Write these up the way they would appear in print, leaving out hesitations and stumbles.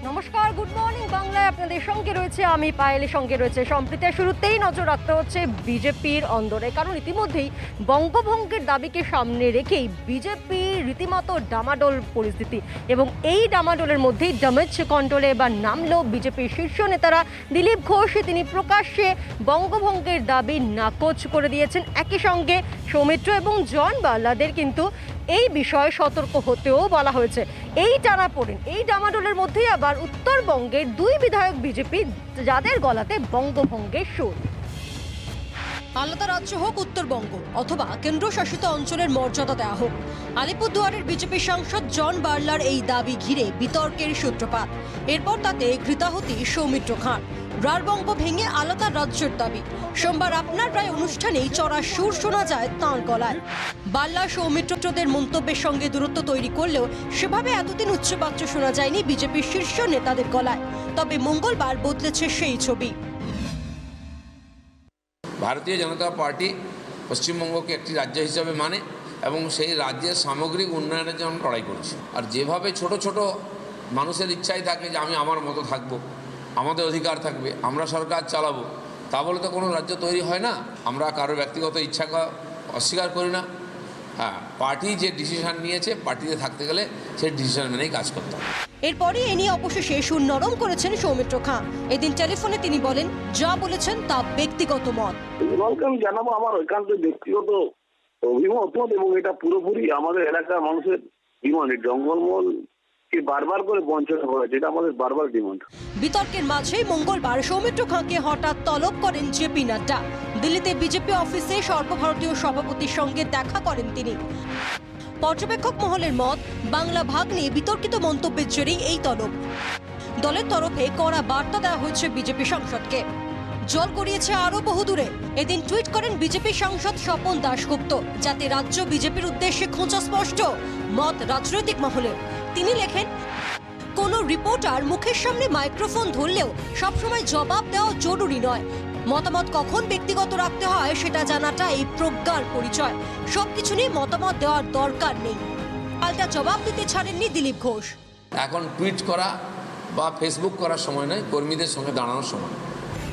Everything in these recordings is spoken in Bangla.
নমস্কার, গুড মর্নিং বাংলায় আপনাদের সঙ্গে রয়েছে আমি পায়েলের, সঙ্গে রয়েছে সম্প্রীতা। শুরুতেই নজর রাখতে হচ্ছে বিজেপির অন্দরে, কারণ ইতিমধ্যেই বঙ্গভঙ্গের দাবিকে সামনে রেখেই বিজেপির রীতিমতো ডামাডোল পরিস্থিতি, এবং এই ডামাডোলের মধ্যেই ড্যামেজ কন্ট্রোলে এবার নামলো বিজেপির শীর্ষ নেতারা। দিলীপ ঘোষ তিনি প্রকাশ্যে বঙ্গভঙ্গের দাবি নাকচ করে দিয়েছেন। একই সঙ্গে সৌমিত্র এবং জন বার্লাদের কিন্তু এই বিষয়ে সতর্ক হতেও বলা হয়েছে। এই টানাপোড়েন, এই ডামাডোলের মধ্যেই আবার উত্তরবঙ্গের দুই বিধায়ক বিজেপি, যাদের গলাতে বঙ্গভঙ্গের সুর। আলাদা রাজ্য হোক উত্তরবঙ্গ, অথবা কেন্দ্রশাসিত অঞ্চলের মর্যাদা দেওয়া হোক, আলিপুরদুয়ারের বিজেপি সাংসদ জন বার্লার এই দাবি ঘিরে বিতর্কের সূত্রপাত। এরপর তাতে ঘৃতাহুতি সৌমিত্র খান। রাঢ়বঙ্গ ভেঙে আলাদা রাজ্যের দাবি। সোমবার আপনার প্রায় অনুষ্ঠানেই চড়া সুর শোনা যায় তাঁর গলায়। বার্লা সৌমিত্রদের মন্তব্যের সঙ্গে দূরত্ব তৈরি করলেও সেভাবে এতদিন উচ্চবাচ্য শোনা যায়নি বিজেপির শীর্ষ নেতাদের গলায়। তবে মঙ্গলবার বদলেছে সেই ছবি। ভারতীয় জনতা পার্টি পশ্চিমবঙ্গকে একটি রাজ্য হিসাবে মানে এবং সেই রাজ্যের সামগ্রিক উন্নয়নের জন্য লড়াই করছে। আর যেভাবে ছোট ছোট মানুষের ইচ্ছাই থাকে যে আমি আমার মতো থাকবো, আমাদের অধিকার থাকবে, আমরা সরকার চালাবো, তা বলে তো কোনো রাজ্য তৈরি হয় না। আমরা কারো ব্যক্তিগত ইচ্ছাকে অস্বীকার করি না। হ্যাঁ, পার্টি যে ডিসিশন নিয়েছে, পার্টিতে থাকতে গেলে সেই ডিসিশন মেনেই কাজ করতে হবে। এরপরই এ নিয়ে অবশেষে সুর নরম করেছেন সৌমিত্র খান। এদিন টেলিফোনে তিনি বলেন, যা বলেছেন তা ব্যক্তিগত মত। আমি জানাবো আমার একান্ত ব্যক্তিগত অভিমত, এবং এটা পুরোপুরি আমাদের এলাকার মানুষের ডিমান্ড। জঙ্গলমহল বারবার করে বঞ্চনা করা, যেটা আমাদের বারবার ডিমান্ড। বিতর্কের মাঝেই মঙ্গলবার সৌমিত্র খানকে হঠাৎ তলব করেন জেপি নাড্ডা। দিল্লিতে বিজেপি অফিসে সর্বভারতীয় সভাপতির সঙ্গে দেখা করেন তিনি। পর্যবেক্ষক মহলের মত, বাংলা ভাগ নিয়ে বিতর্কিত মন্তব্যের জেরেই এই তলব। দলের তরফে কড়া বার্তা দেওয়া হয়েছে বিজেপি সাংসদকে। জল গড়িয়েছে আরো বহুদূরে। এদিন টুইট করেন বিজেপি সাংসদ স্বপন দাশগুপ্ত, যাতে রাজ্য বিজেপির উদ্দেশ্যে খোঁচা স্পষ্ট। মত রাজনৈতিক মহলের। তিনি লেখেন, কোনো রিপোর্টার মুখের সামনে মাইক্রোফোন ধরলেও সবসময় জবাব দেওয়া জরুরি নয়। মতামত কখন ব্যক্তিগত রাখতে হয় সেটা জানাটা এই প্রজ্ঞার পরিচয়। সবকিছু নিয়ে মতামত দেওয়ার দরকার নেই। পাল্টা জবাব দিতে ছাড়েননি দিলীপ ঘোষ। এখন টুইট করা বা ফেসবুক করার সময় নয়, কর্মীদের সঙ্গে দাঁড়ানোর সময়।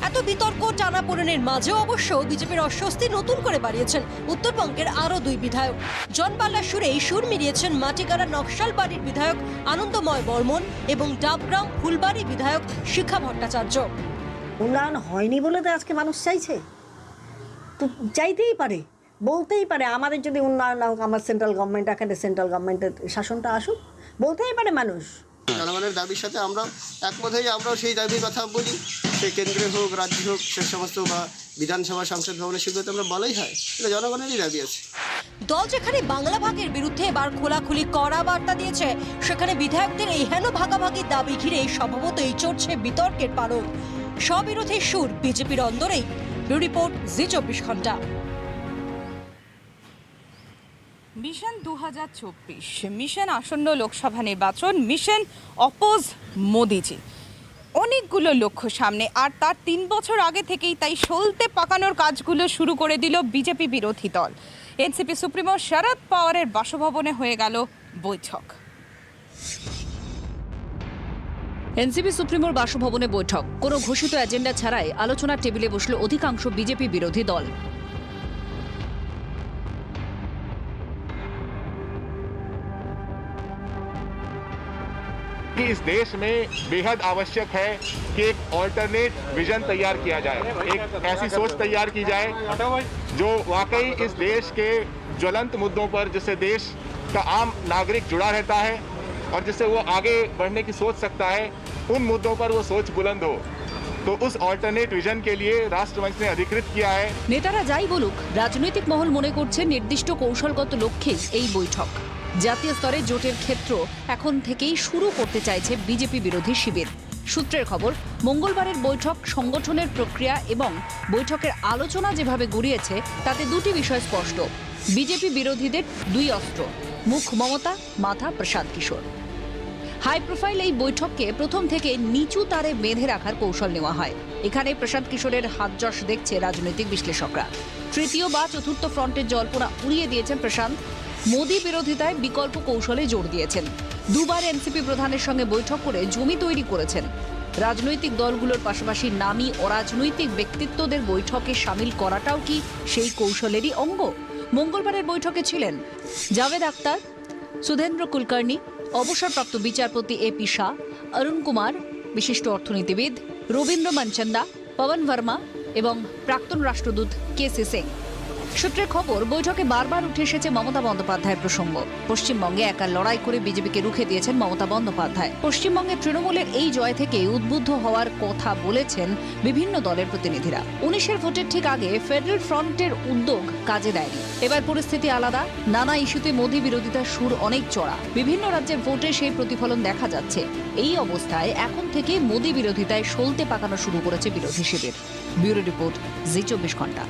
এত বিতর্ক টানাপোড়েনের মাঝেও অবশ্য বিজেপির অস্বস্তি নতুন করে বাড়িয়েছেন উত্তরবঙ্গের আরো দুই বিধায়ক। জন বার্লার সুরেই সুর মিলিয়েছেন মাটিগাড়া নকশালবাড়ির বিধায়ক আনন্দময় বর্মন এবং ডাবগ্রাম ফুলবাড়ি বিধায়ক শিখা ভট্টাচার্য। উন্নয়ন হয়নি বলে তো আজকে মানুষ চাইছে, তো চাইতেই পারে, বলতেই পারে আমাদের যদি উন্নয়ন না হোক, আমার সেন্ট্রাল গভর্নমেন্ট, এখানে সেন্ট্রাল গভর্নমেন্টের শাসনটা আসুক, বলতেই পারে মানুষ। জনগণের দাবির সাথে আমরা একমত হয়ে আমরাও সেই দাবির কথা বলি। সে কেন্দ্রে হোক, রাজ্য হোক, সে সমস্ত বা বিধানসভা সংসদ ভবনের সিদ্ধান্ত আমরা বলাই হয়, এটা জনগণেরই দাবি আছে। দল যেখানে বাংলা ভাগের বিরুদ্ধে এবার খোলাখুলি কড়া বার্তা দিয়েছে, সেখানে বিধায়কদের এই হেন ভাগাভাগির দাবি ঘিরে স্বভাবতই চড়ছে বিতর্কের পারদ। স্ববিরোধী সুর বিজেপির অন্দরেই। রিপোর্ট জি24 ঘন্টা। মিশন 2024, মিশন আসন্ন লোকসভা নির্বাচন, মিশন অপোজ মোদিজি। অনেকগুলো লক্ষ্য সামনে, আর তার 3 বছর আগে থেকেই তাই সলতে পাকানোর কাজগুলো শুরু করে দিল বিজেপি বিরোধী দল। এনসিপি সুপ্রিমো শরদ পাওয়ারের বাসভবনে হয়ে গেল বৈঠক। এনসিপি সুপ্রিমোর বাসভবনে বৈঠক। কোনো ঘোষিত এজেন্ডা ছাড়াই আলোচনার টেবিলে বসল অধিকাংশ বিজেপি বিরোধী দল। कि इस देश में बेहद आवश्यक है कि एक ऑल्टरनेट विजन तैयार किया जाए, एक ऐसी सोच तैयार की जाए जो वाकई इस देश के ज्वलंत मुद्दों पर, जिससे देश का आम नागरिक जुड़ा रहता है और जिससे वो आगे बढ़ने की सोच सकता है, उन मुद्दों पर वो सोच बुलंद हो। तो उस ऑल्टरनेट विजन के लिए राष्ट्रमंच ने अधिकृत किया है। নেতারা যাই বলুক, রাজনৈতিক মহল মনে করছে নির্দিষ্ট কৌশলগত লক্ষ্যে এই বৈঠক। জাতীয় স্তরে জোটের ক্ষেত্র এখন থেকেই শুরু করতে চাইছে বিজেপি বিরোধী শিবির। সূত্রের খবর, মঙ্গলবারের বৈঠক সংগঠনের প্রক্রিয়া এবং বৈঠকের আলোচনা যেভাবে গড়িয়েছে তাতে দুটি বিষয় স্পষ্ট। বিজেপি বিরোধীদের দুই অস্ত্র, মুখ মমতা, মাথা প্রশান্ত কিশোর। হাই প্রোফাইল এই বৈঠককে প্রথম থেকে নিচু তারে বেঁধে রাখার কৌশল নেওয়া হয়। এখানে প্রশান্ত কিশোরের হাতযশ দেখছে রাজনৈতিক বিশ্লেষকরা। তৃতীয় বা চতুর্থ ফ্রন্টের জল্পনা উড়িয়ে দিয়েছেন প্রশান্ত। মোদি বিরোধিতায় বিকল্প কৌশলে জোর দিয়েছেন। দুবার এনসিপি প্রধানের সঙ্গে বৈঠক করে জমি তৈরি করেছেন। রাজনৈতিক দলগুলোর পাশাপাশি নামী অরাজনৈতিক ব্যক্তিত্বদের বৈঠকে সামিল করাটাও কি সেই কৌশলেরই অঙ্গ? মঙ্গলবারের বৈঠকে ছিলেন জাভেদ আখতার, সুধেন্দ্র কুলকার্নি, অবসরপ্রাপ্ত বিচারপতি এপি শাহ, অরুণ কুমার, বিশিষ্ট অর্থনীতিবিদ রবীন্দ্র মনচন্দা, পবন ভার্মা এবং প্রাক্তন রাষ্ট্রদূত কেসি সিং। সূত্রের খবর, বৈঠকে বারবার উঠে এসেছে মমতা বন্দ্যোপাধ্যায়ের প্রসঙ্গ। পশ্চিমবঙ্গে একা লড়াই করে বিজেপিকে রুখে দিয়েছেন মমতা বন্দ্যোপাধ্যায়। পশ্চিমবঙ্গে তৃণমূলের এই জয় থেকে উদ্বুদ্ধ হওয়ার কথা বলেছেন বিভিন্ন দলের প্রতিনিধিরা। 19-এর ভোটের ঠিক আগে ফেডারেল ফ্রন্টের উদ্যোগ কাজে দেয়নি। এবার পরিস্থিতি আলাদা। নানা ইস্যুতে মোদি বিরোধিতার সুর অনেক চড়া। বিভিন্ন রাজ্যের ভোটে সেই প্রতিফলন দেখা যাচ্ছে। এই অবস্থায় এখন থেকে মোদি বিরোধিতায় সলতে পাকানো শুরু করেছে বিরোধী শিবির। ব্যুরো রিপোর্ট, জি 24 ঘন্টা।